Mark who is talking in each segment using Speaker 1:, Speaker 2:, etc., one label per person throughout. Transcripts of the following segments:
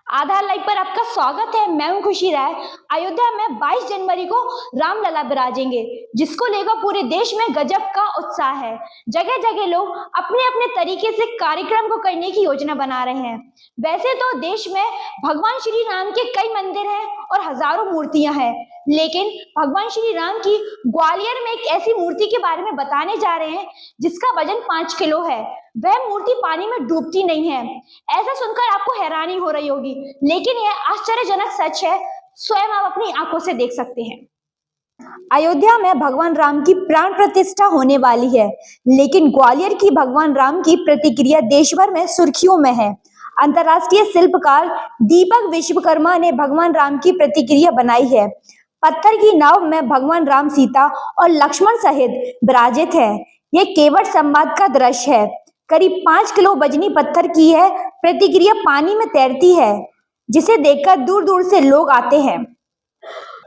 Speaker 1: आधार live पर आपका स्वागत है। मैं हूं खुशी राय। अयोध्या में 22 जनवरी को रामलला विराजेंगे, जिसको लेकर पूरे देश में गजब का उत्साह है। जगह जगह लोग अपने अपने तरीके से कार्यक्रम को करने की योजना बना रहे हैं। वैसे तो देश में भगवान श्री राम के कई मंदिर हैं और हजारों मूर्तियां हैं, लेकिन भगवान श्री राम की ग्वालियर में एक ऐसी मूर्ति के बारे में बताने जा रहे हैं जिसका वजन 5 किलो है। वह मूर्ति पानी में डूबती नहीं है। ऐसा सुनकर आपको हैरानी हो रही होगी, लेकिन यह आश्चर्यजनक सच है। स्वयं आप अपनी आंखों से देख सकते हैं। अयोध्या में भगवान राम की प्राण प्रतिष्ठा होने वाली है, लेकिन ग्वालियर की भगवान राम की प्रतिक्रिया देश भर में सुर्खियों में है। अंतर्राष्ट्रीय शिल्पकार दीपक विश्वकर्मा ने भगवान राम की प्रतिक्रिया बनाई है। पत्थर की नाव में भगवान राम, सीता और लक्ष्मण सहित विराजित है। यह केवट संवाद का दृश्य है। करीब 5 किलो वजनी पत्थर की है प्रतिक्रिया पानी में तैरती है, जिसे देखकर दूर दूर से लोग आते हैं।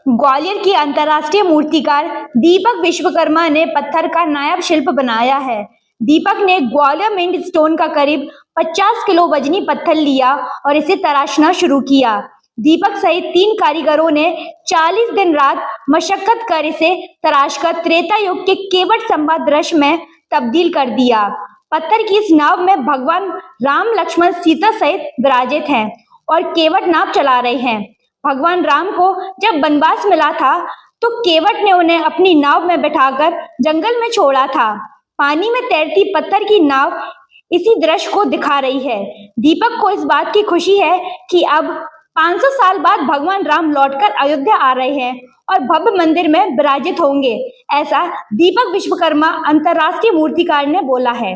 Speaker 1: ग्वालियर की अंतर्राष्ट्रीय मूर्तिकार दीपक विश्वकर्मा ने पत्थर का नायाब शिल्प बनाया है। दीपक ने ग्वालियर मिंट स्टोन का करीब 50 किलो वजनी पत्थर लिया और इसे तराशना शुरू किया। दीपक सहित 3 कारीगरों ने 40 दिन रात मशक्कत कर इसे तराशकर त्रेता युग के केवट संवाद दृश्य में तब्दील कर दिया। पत्थर की इस नाव में भगवान राम, लक्ष्मण, सीता सहित विराजित हैं और केवट नाव चला रहे हैं। भगवान राम को जब वनवास मिला था तो केवट ने उन्हें अपनी नाव में बैठाकर जंगल में छोड़ा था। पानी में तैरती पत्थर की नाव इसी दृश्य को दिखा रही है। दीपक को इस बात की खुशी है कि अब 500 साल बाद भगवान राम लौटकर अयोध्या आ रहे हैं और भव्य मंदिर में विराजित होंगे। ऐसा दीपक विश्वकर्मा अंतर्राष्ट्रीय मूर्तिकार ने बोला है।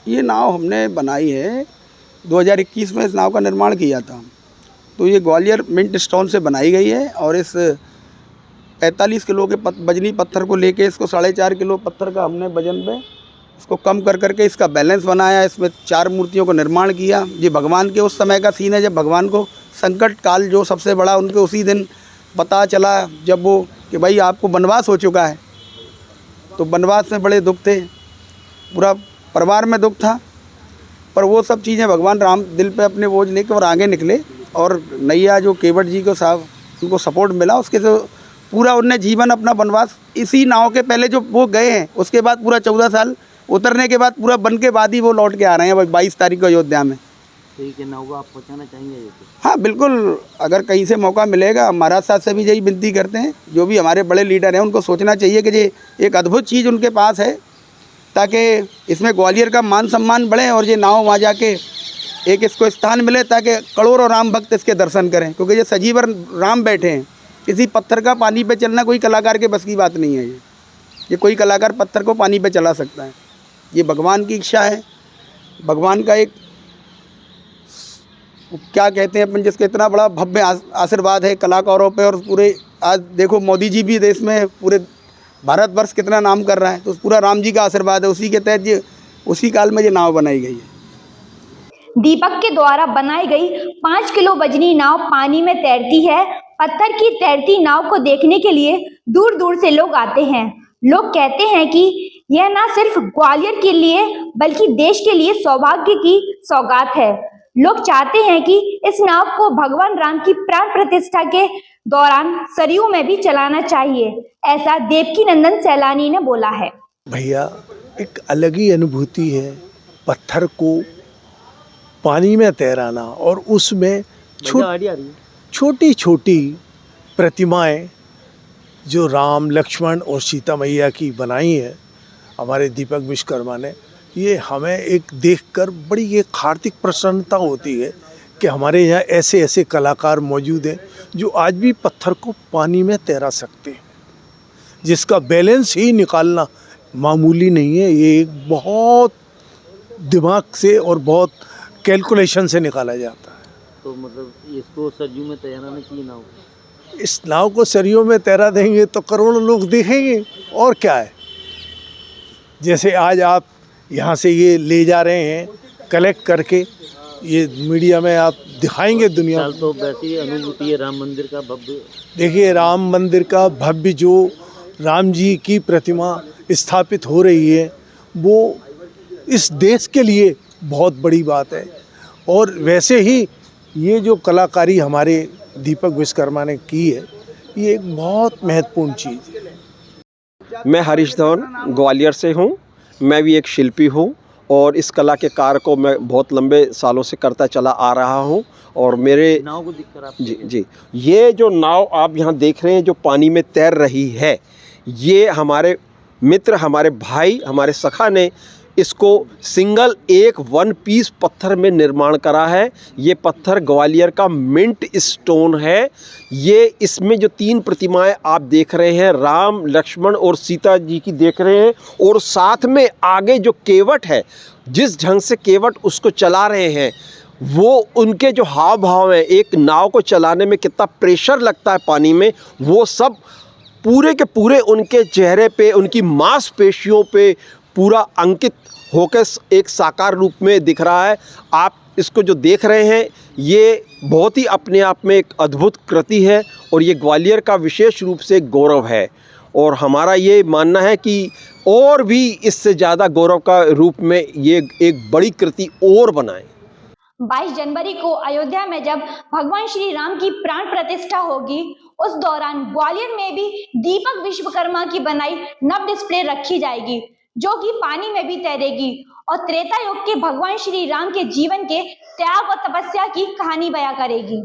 Speaker 2: ये नाव हमने बनाई है 2021 में। इस नाव का निर्माण किया था, तो ये ग्वालियर मिंट स्टोन से बनाई गई है और इस 45 किलो के वजनी पत्थर को लेके इसको 4.5 किलो पत्थर का हमने वजन पे इसको कम कर करके इसका बैलेंस बनाया। इसमें 4 मूर्तियों का निर्माण किया। ये भगवान के उस समय का सीन है जब भगवान को संकट काल जो सबसे बड़ा उनके उसी दिन पता चला, जब वो कि भाई आपको वनवास हो चुका है। तो वनवास में बड़े दुख थे, पूरा परिवार में दुख था, पर वो सब चीज़ें भगवान राम दिल पे अपने बोझ लेके और आगे निकले और नैया जो केवट जी को साहब उनको सपोर्ट मिला, उसके तो पूरा उनने जीवन अपना वनवास इसी नाव के पहले जो वो गए हैं उसके बाद पूरा 14 साल उतरने के बाद पूरा बन के बाद ही वो लौट के आ रहे हैं 22 तारीख को अयोध्या में।
Speaker 3: ठीक है, नाव को आप पहुँचाना चाहेंगे?
Speaker 2: हाँ बिल्कुल, अगर कहीं से मौका मिलेगा महाराज साहब से भी यही विनती करते हैं, जो भी हमारे बड़े लीडर हैं उनको सोचना चाहिए कि ये एक अद्भुत चीज़ उनके पास है, ताकि इसमें ग्वालियर का मान सम्मान बढ़े और ये नाव वहाँ जाके एक इसको स्थान मिले ताकि करोड़ों राम भक्त इसके दर्शन करें। क्योंकि ये सजीवन राम बैठे हैं, किसी पत्थर का पानी पे चलना कोई कलाकार के बस की बात नहीं है। ये कोई कलाकार पत्थर को पानी पे चला सकता है, ये भगवान की इच्छा है। भगवान का एक क्या कहते हैं अपन, जिसका इतना बड़ा भव्य आशीर्वाद है कलाकारों पे। और पूरे आज देखो मोदी जी भी देश में पूरे भारतवर्ष कितना नाम कर रहा है, तो पूरा राम जी का आशीर्वाद है। उसी के तहत ये उसी काल में ये नाव बनाई गई है।
Speaker 1: दीपक के द्वारा बनाई गई 5 किलो वजनी नाव पानी में तैरती है। पत्थर की तैरती नाव को देखने के लिए दूर दूर से लोग आते हैं। लोग कहते हैं कि यह न सिर्फ ग्वालियर के लिए बल्कि देश के लिए सौभाग्य की सौगात है। लोग चाहते हैं कि इस नाव को भगवान राम की प्राण प्रतिष्ठा के दौरान सरयू में भी चलाना चाहिए। ऐसा देवकी नंदन सैलानी ने बोला है।
Speaker 4: भैया एक अलग ही अनुभूति है पत्थर को पानी में तैराना, और उसमें छोटी छोटी प्रतिमाएं जो राम, लक्ष्मण और सीता मैया की बनाई है हमारे दीपक विश्वकर्मा ने। ये हमें एक देखकर बड़ी एक हार्दिक प्रसन्नता होती है कि हमारे यहाँ ऐसे ऐसे कलाकार मौजूद हैं जो आज भी पत्थर को पानी में तैरा सकते हैं, जिसका बैलेंस ही निकालना मामूली नहीं है। ये एक बहुत दिमाग से और बहुत कैलकुलेशन से निकाला जाता है।
Speaker 3: तो मतलब इसको सरयू में तैराना चाहिए नाव?
Speaker 4: इस नाव को सरयू में तैरा देंगे तो करोड़ों लोग देखेंगे, और क्या है। जैसे आज आप यहाँ से ये ले जा रहे हैं कलेक्ट करके, ये मीडिया में आप दिखाएंगे दुनिया को।
Speaker 3: तो वैसी अनुभूति है राम मंदिर का भव्य।
Speaker 4: देखिए राम मंदिर का भव्य जो राम जी की प्रतिमा स्थापित हो रही है, वो इस देश के लिए बहुत बड़ी बात है। और वैसे ही ये जो कलाकारी हमारे दीपक विश्वकर्मा ने की है, ये एक बहुत महत्वपूर्ण चीज़ है।
Speaker 5: मैं हरीश धवन ग्वालियर से हूँ। मैं भी एक शिल्पी हूँ और इस कला के कार्य को मैं बहुत लंबे सालों से करता चला आ रहा हूँ। और मेरे
Speaker 3: नाव को दिखकर आप
Speaker 5: जी, ये जो नाव आप यहाँ देख रहे हैं जो पानी में तैर रही है, ये हमारे मित्र, हमारे भाई, हमारे सखा ने इसको सिंगल एक वन पीस पत्थर में निर्माण करा है। ये पत्थर ग्वालियर का मिंट स्टोन है। ये इसमें जो 3 प्रतिमाएं आप देख रहे हैं, राम, लक्ष्मण और सीता जी की देख रहे हैं, और साथ में आगे जो केवट है, जिस ढंग से केवट उसको चला रहे हैं, वो उनके जो हाव भाव हैं, एक नाव को चलाने में कितना प्रेशर लगता है पानी में, वो सब पूरे के पूरे उनके चेहरे पे, उनकी मांसपेशियों पे पूरा अंकित होकर एक साकार रूप में दिख रहा है। आप इसको जो देख रहे हैं, ये बहुत ही अपने आप में एक अद्भुत कृति है और ये ग्वालियर का विशेष रूप से गौरव है। और हमारा ये मानना है कि और भी इससे ज़्यादा गौरव का रूप में ये एक बड़ी कृति और बनाएं।
Speaker 1: 22 जनवरी को अयोध्या में जब भगवान श्री राम की प्राण प्रतिष्ठा होगी, उस दौरान ग्वालियर में भी दीपक विश्वकर्मा की बनाई नव डिस्प्ले रखी जाएगी, जो कि पानी में भी तैरेगी और त्रेता युग के भगवान श्री राम के जीवन के त्याग और तपस्या की कहानी बयां करेगी।